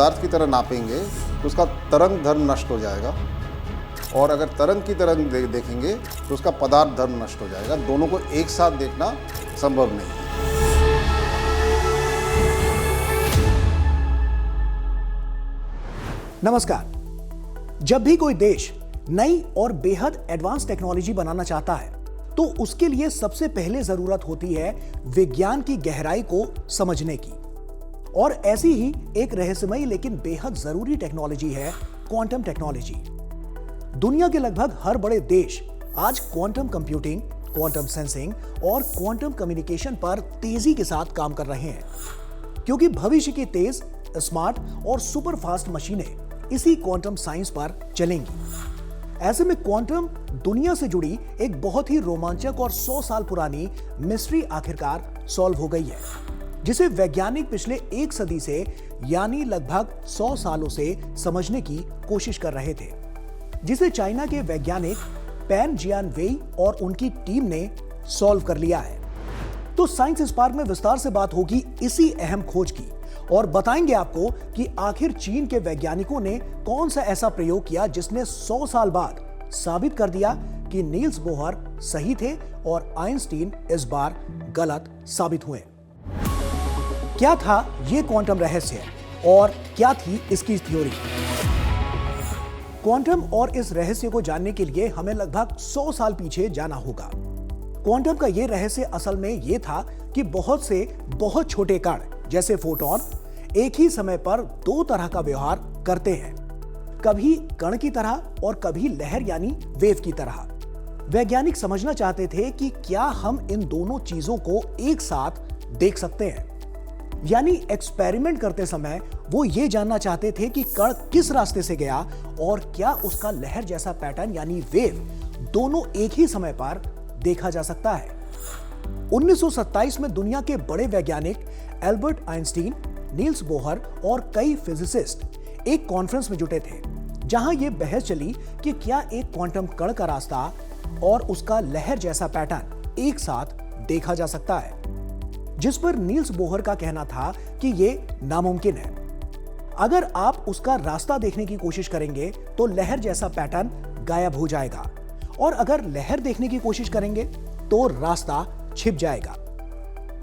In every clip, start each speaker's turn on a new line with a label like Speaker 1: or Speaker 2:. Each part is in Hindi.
Speaker 1: पदार्थ की तरह नापेंगे तो उसका तरंग धर्म नष्ट हो जाएगा, और अगर तरंग की तरह देखेंगे तो उसका पदार्थ धर्म नष्ट हो जाएगा। दोनों को एक साथ देखना संभव नहीं है।
Speaker 2: नमस्कार। जब भी कोई देश नई और बेहद एडवांस टेक्नोलॉजी बनाना चाहता है तो उसके लिए सबसे पहले जरूरत होती है विज्ञान की गहराई को समझने की। और ऐसी ही एक रहस्यमयी लेकिन बेहद जरूरी टेक्नोलॉजी है क्वांटम टेक्नोलॉजी। दुनिया के लगभग हर बड़े देश आज क्वांटम कंप्यूटिंग, क्वांटम सेंसिंग और क्वांटम कम्युनिकेशन पर तेजी के साथ काम कर रहे हैं, क्योंकि भविष्य की तेज, स्मार्ट और सुपर फास्ट मशीनें इसी क्वांटम साइंस पर चलेंगी। ऐसे में क्वांटम दुनिया से जुड़ी एक बहुत ही रोमांचक और 100 साल पुरानी मिस्ट्री आखिरकार सॉल्व हो गई है, जिसे वैज्ञानिक पिछले एक सदी से यानी लगभग 100 सालों से समझने की कोशिश कर रहे थे, जिसे चाइना के वैज्ञानिक पैन जियानवेई और उनकी टीम ने सॉल्व कर लिया है। तो साइंस स्पार्क में विस्तार से बात होगी इसी अहम खोज की, और बताएंगे आपको कि आखिर चीन के वैज्ञानिकों ने कौन सा ऐसा प्रयोग किया जिसने 100 साल बाद साबित कर दिया कि नील्स बोहर सही थे और आइंस्टीन इस बार गलत साबित हुए। क्या था यह क्वांटम रहस्य और क्या थी इसकी थ्योरी? क्वांटम और इस रहस्य को जानने के लिए हमें लगभग 100 साल पीछे जाना होगा। क्वांटम का यह रहस्य असल में यह था कि बहुत से बहुत छोटे कण जैसे फोटॉन एक ही समय पर दो तरह का व्यवहार करते हैं, कभी कण की तरह और कभी लहर यानी वेव की तरह। वैज्ञानिक समझना चाहते थे कि क्या हम इन दोनों चीजों को एक साथ देख सकते हैं। यानी एक्सपेरिमेंट करते समय वो ये जानना चाहते थे कि कण किस रास्ते से गया और क्या उसका लहर जैसा पैटर्न यानी वेव दोनों एक ही समय पर देखा जा सकता है। 1927 में दुनिया के बड़े वैज्ञानिक एल्बर्ट आइंस्टीन, नील्स बोहर और कई फिजिसिस्ट एक कॉन्फ्रेंस में जुटे थे, जहां यह बहस चली कि क्या एक क्वांटम कण का रास्ता और उसका लहर जैसा पैटर्न एक साथ देखा जा सकता है, जिस पर नील्स बोहर का कहना था कि यह नामुमकिन है। अगर आप उसका रास्ता देखने की कोशिश करेंगे तो लहर जैसा पैटर्न गायब हो जाएगा, और अगर लहर देखने की कोशिश करेंगे तो रास्ता छिप जाएगा।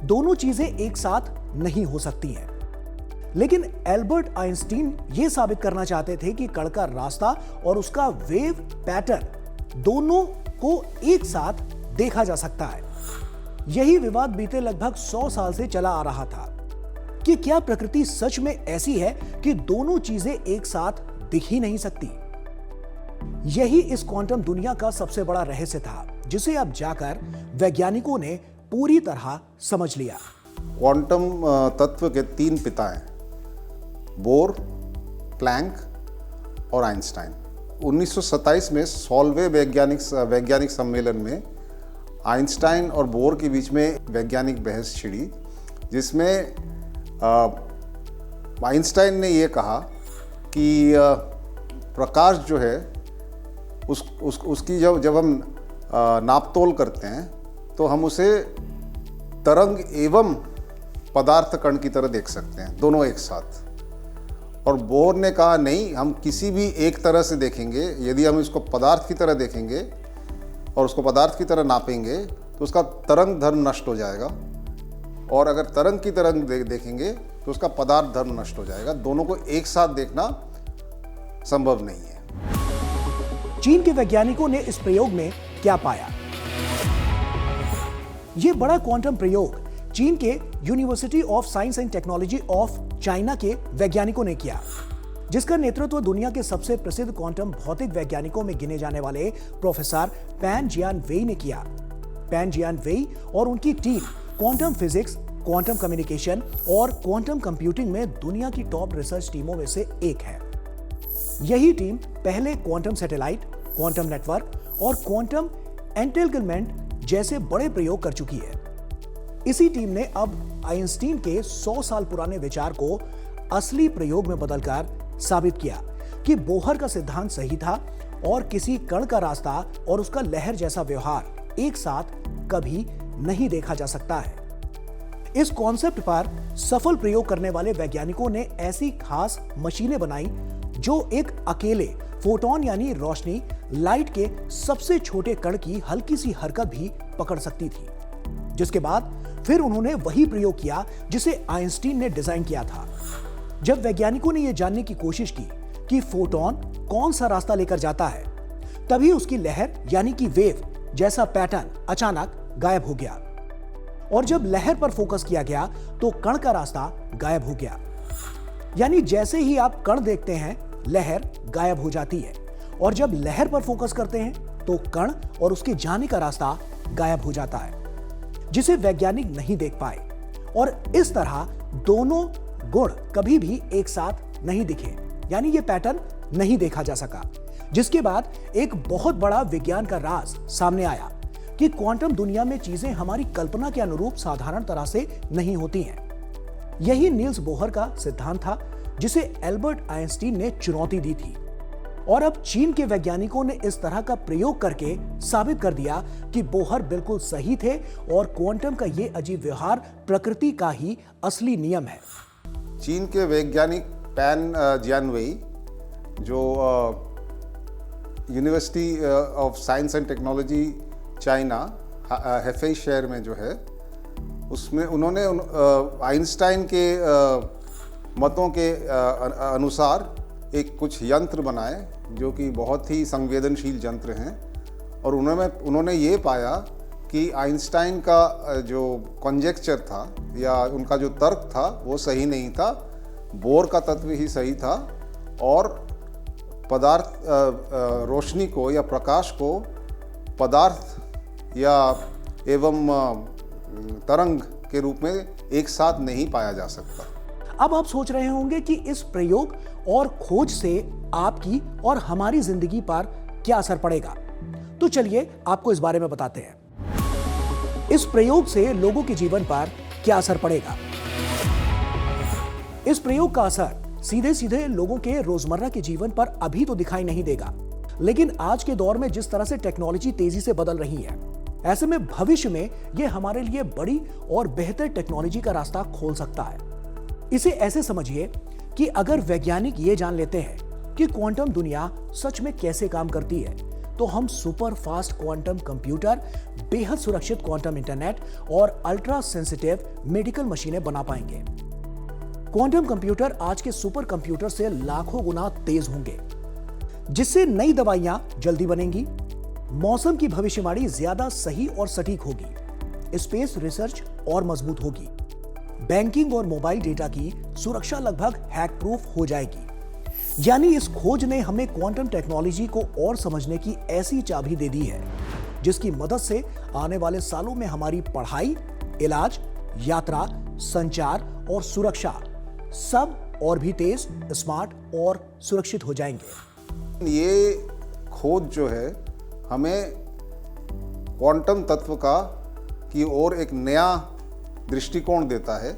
Speaker 2: दोनों चीजें एक साथ नहीं हो सकती हैं। लेकिन एल्बर्ट आइंस्टीन यह साबित करना चाहते थे कि कण का रास्ता और उसका वेव पैटर्न दोनों को एक साथ देखा जा सकता है। यही विवाद बीते लगभग 100 साल से चला आ रहा था कि क्या प्रकृति सच में ऐसी है कि दोनों चीजें एक साथ दिख ही नहीं सकती। यही इस क्वांटम दुनिया का सबसे बड़ा रहस्य था, जिसे अब जाकर वैज्ञानिकों ने पूरी तरह समझ लिया।
Speaker 1: क्वांटम तत्व के 3 पिता हैं, बोर, प्लैंक और आइंस्टाइन। 1927 में 16वें वैज्ञानिक सम्मेलन में आइंस्टाइन और बोर के बीच में वैज्ञानिक बहस छिड़ी, जिसमें आइंस्टाइन ने यह कहा कि प्रकाश जो है उसकी जब हम नापतोल करते हैं तो हम उसे तरंग एवं पदार्थ कण की तरह देख सकते हैं, दोनों एक साथ। और बोर ने कहा नहीं, हम किसी भी एक तरह से देखेंगे। यदि हम इसको पदार्थ की तरह देखेंगे और उसको पदार्थ की तरह नापेंगे तो उसका तरंग धर्म नष्ट हो जाएगा, और अगर तरंग की तरह देखेंगे तो उसका पदार्थ धर्म नष्ट हो जाएगा। दोनों को एक साथ देखना संभव नहीं है।
Speaker 2: चीन के वैज्ञानिकों ने इस प्रयोग में क्या पाया? यह बड़ा क्वांटम प्रयोग चीन के university of science and technology of China के वैज्ञानिकों ने किया, जिसका नेतृत्व दुनिया के सबसे प्रसिद्ध क्वांटम भौतिक वैज्ञानिकों में गिने जाने वाले प्रोफेसर पैन जियानवेई ने किया। पैन जियानवेई और उनकी team quantum physics, quantum communication और क्वांटम कंप्यूटिंग में दुनिया की टॉप रिसर्च टीमों में से एक है। यही टीम पहले क्वांटम सैटेलाइट, क्वांटम नेटवर्क और क्वांटम एंटेंगलमेंट जैसे बड़े प्रयोग कर चुकी है। इसी टीम ने अब आइंस्टीन के 100 साल पुराने विचार को असली प्रयोग में बदलकर साबित किया कि बोहर का सिद्धांत सही था और किसी कण का रास्ता और उसका लहर जैसा व्यवहार एक साथ कभी नहीं देखा जा सकता है। इस कॉन्सेप्ट पर सफल प्रयोग करने वाले वैज्ञानिकों ने ऐसी खास मशीनें बनाई जो एक अकेले फोटॉन यानी रोशनी लाइट के सबसे छोटे कण की हल्की सी हरकत भी पकड़ सकती थी। जिसके बाद फिर उन्होंने वही प्रयोग किया जिसे आइंस्टीन ने डिजाइन किया था। जब वैज्ञानिकों ने यह जानने की कोशिश की कि फोटॉन कौन सा रास्ता लेकर जाता है, तभी उसकी लहर यानी कि वेव जैसा पैटर्न अचानक गायब हो गया। और जब लहर पर फोकस किया गया तो कण का रास्ता गायब हो गया। यानी जैसे ही आप कण देखते हैं, लहर गायब हो जाती है, और जब लहर पर फोकस करते हैं तो कण और उसके जाने का रास्ता गायब हो जाता है, जिसे वैज्ञानिक नहीं देख पाए। और इस तरह दोनों गुण कभी भी एक साथ नहीं दिखे, यानी ये पैटर्न नहीं देखा जा सका। जिसके बाद एक बहुत बड़ा विज्ञान का राज सामने आया कि क्वांटम दुनिया में चीजें हमारी कल्पना के अनुरूप साधारण तरह से नहीं होती हैं। यही नील्स बोहर का सिद्धांत था, जिसे एल्बर्ट आइंस्टीन ने चुनौती दी थी। और अब चीन के वैज्ञानिकों ने इस तरह का प्रयोग करके साबित कर दिया कि बोहर बिल्कुल सही थे और क्वांटम का ये अजीब व्यवहार प्रकृति का ही असली नियम है।
Speaker 1: चीन के वैज्ञानिक पैन जियानवेई, जो university of science and technology China Hefei शहर में जो है, उसमें उन्होंने आइंस्टाइन के मतों के अनुसार एक कुछ यंत्र बनाए जो कि बहुत ही संवेदनशील यंत्र हैं। और उन्होंने ये पाया कि आइंस्टाइन का जो कॉन्जेक्चर था या उनका जो तर्क था वो सही नहीं था, बोर का तत्व ही सही था। और पदार्थ रोशनी को या प्रकाश को पदार्थ या एवं तरंग के रूप में एक साथ नहीं पाया जा सकता।
Speaker 2: अब आप सोच रहे होंगे कि इस प्रयोग और खोज से आपकी और हमारी जिंदगी पर क्या असर पड़ेगा। तो चलिए आपको इस बारे में बताते हैं। इस प्रयोग से लोगों के जीवन पर क्या असर पड़ेगा। इस प्रयोग का असर सीधे सीधे लोगों के रोजमर्रा के जीवन पर अभी तो दिखाई नहीं देगा, लेकिन आज के दौर में जिस तरह से टेक्नोलॉजी तेजी से बदल रही है, ऐसे में भविष्य में यह हमारे लिए बड़ी और बेहतर टेक्नोलॉजी का रास्ता खोल सकता है। इसे ऐसे समझिए कि अगर वैज्ञानिक ये जान लेते हैं कि क्वांटम दुनिया सच में कैसे काम करती है, तो हम सुपर फास्ट क्वांटम कंप्यूटर, बेहद सुरक्षित क्वांटम इंटरनेट और अल्ट्रा सेंसिटिव मेडिकल मशीनें बना पाएंगे। क्वांटम कंप्यूटर आज के सुपर कंप्यूटर से लाखों गुना तेज होंगे, जिससे नई दवाइयां जल्दी बनेंगी, मौसम की भविष्यवाणी ज्यादा सही और सटीक होगी, स्पेस रिसर्च और मजबूत होगी, बैंकिंग और मोबाइल डेटा की सुरक्षा लगभग हैक प्रूफ हो जाएगी। यानी इस खोज ने हमें क्वांटम टेक्नोलॉजी को और समझने की ऐसी चाबी दे दी है, जिसकी मदद से आने वाले सालों में हमारी पढ़ाई, इलाज, यात्रा, संचार और सुरक्षा सब और भी तेज, स्मार्ट और सुरक्षित हो जाएंगे।
Speaker 1: ये खोज जो है हमें क्वांटम तत्व की ओर एक नया दृष्टिकोण देता है,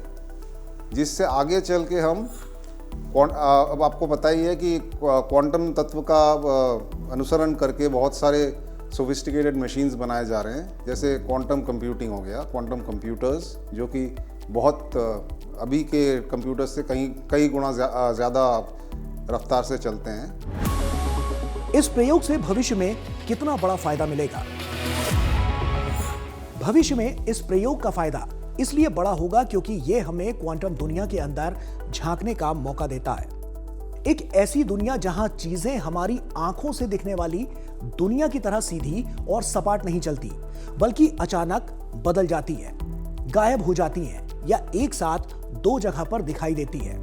Speaker 1: जिससे आगे चल के हम अब आपको पता ही है कि क्वांटम तत्व का अनुसरण करके बहुत सारे सोफिस्टिकेटेड मशीन्स बनाए जा रहे हैं। जैसे क्वांटम कंप्यूटिंग हो गया, क्वांटम कंप्यूटर्स, जो कि बहुत अभी के कंप्यूटर्स से कई गुना ज़्यादा रफ्तार से चलते हैं।
Speaker 2: इस प्रयोग से भविष्य में कितना बड़ा फायदा मिलेगा। भविष्य में इस प्रयोग का फायदा इसलिए बड़ा होगा क्योंकि यह हमें क्वांटम दुनिया के अंदर झांकने का मौका देता है। एक ऐसी दुनिया जहां चीजें हमारी आंखों से दिखने वाली दुनिया की तरह सीधी और सपाट नहीं चलती, बल्कि अचानक बदल जाती है, गायब हो जाती हैं या एक साथ दो जगह पर दिखाई देती है।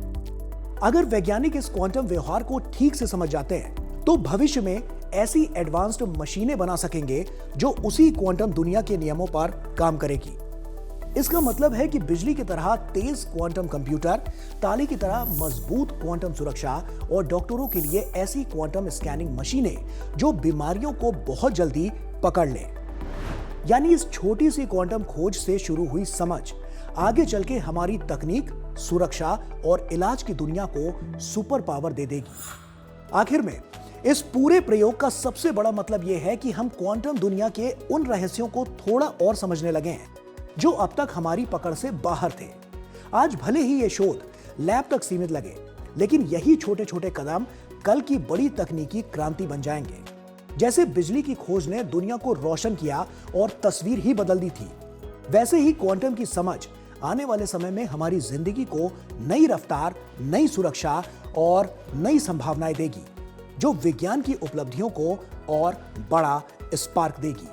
Speaker 2: अगर वैज्ञानिक इस क्वांटम व्यवहार को ठीक से समझ जाते हैं, तो भविष्य में ऐसी एडवांस्ड मशीनें बना सकेंगे जो उसी क्वांटम दुनिया के नियमों पर काम करेगी। इसका मतलब है कि बिजली की तरह तेज क्वांटम कंप्यूटर, ताले की तरह मजबूत क्वांटम सुरक्षा और डॉक्टरों के लिए ऐसी क्वांटम स्कैनिंग मशीनें जो बीमारियों को बहुत जल्दी पकड़ ले। यानी इस छोटी सी क्वांटम खोज से शुरू हुई समझ आगे चल के हमारी तकनीक, सुरक्षा और इलाज की दुनिया को सुपर पावर दे देगी। आखिर में इस पूरे प्रयोग का सबसे बड़ा मतलब यह है कि हम क्वांटम दुनिया के उन रहस्यों को थोड़ा और समझने लगे हैं जो अब तक हमारी पकड़ से बाहर थे। आज भले ही ये शोध लैब तक सीमित लगे, लेकिन यही छोटे छोटे कदम कल की बड़ी तकनीकी क्रांति बन जाएंगे। जैसे बिजली की खोज ने दुनिया को रोशन किया और तस्वीर ही बदल दी थी, वैसे ही क्वांटम की समझ आने वाले समय में हमारी जिंदगी को नई रफ्तार, नई सुरक्षा और नई संभावनाएं देगी, जो विज्ञान की उपलब्धियों को और बड़ा स्पार्क देगी।